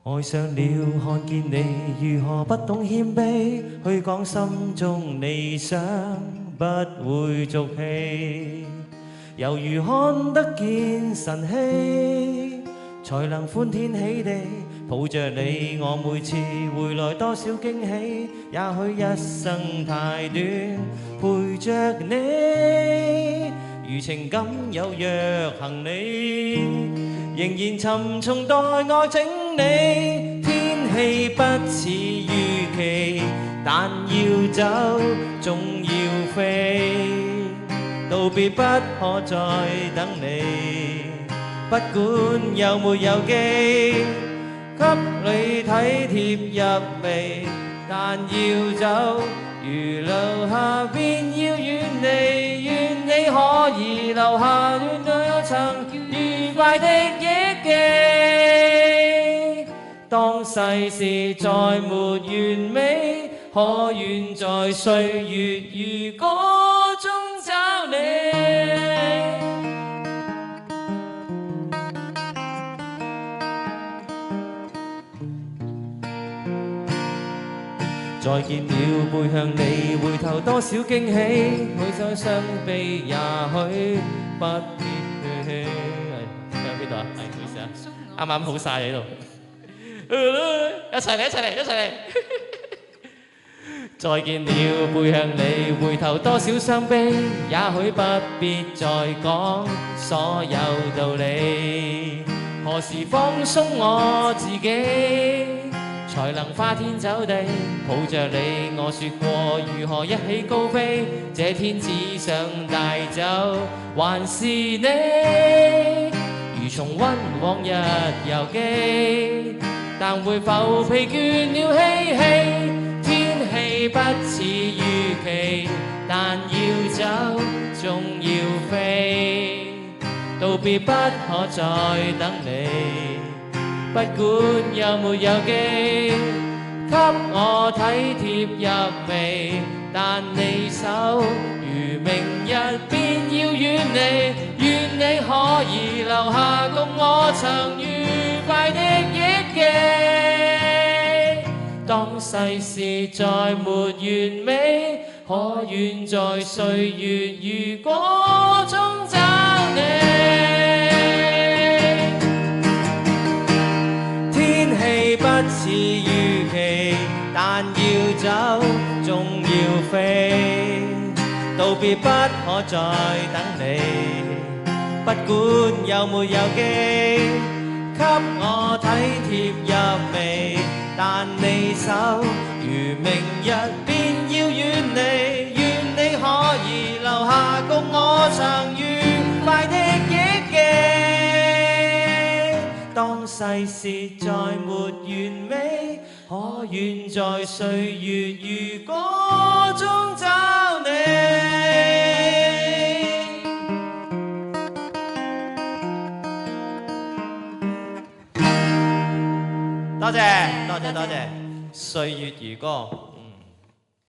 愛上了看見你如何不懂謙卑，去講心中理想不會俗氣，猶如看得見晨曦，才能歡天喜地抱着你。我每次回來多少驚喜，也許一生太短，陪着你如情感有若行李，仍然沉重待愛整理。天氣不似預期，但要走總要飛，道別不可再等你，不管有沒有機，給你體貼入微，但要走如留下便要遠離，願你可以留下戀愛曾愉快的憶記。當世事再沒完美，可願在歲月如歌中找你。再見了背向你，回頭多少驚喜，每雙傷悲也許不必去。喺邊度啊？係，唔好意思啊，啱啱好晒喺度。一齊嚟，一齊嚟，一齊嚟！再見了背向你，回頭多少傷悲，也許不必再講所有道理。何時放鬆我自己，才能花天酒地抱着你？我說過如何一起高飛，這天只想帶走還是你，如重溫往日遊記，但會否疲倦了嬉戲？天氣不似預期，但要走總要飛，道別不可再等你，不管有沒有機，給我體貼入微，但你手如明日便要遠離，願你可以留下共我曾愉快的憶記。當世事再沒完美，可願在歲月如歌中找你。天氣不似預期，但要走總要飛，道別不可再等你，不管有沒有機，給我體貼入微，但你手如明日便要遠離，願你可以留下共我曾愉快的憶記。當世事再沒完美，可願在歲月如歌中找你。多謝，多謝，多謝。歲月如歌。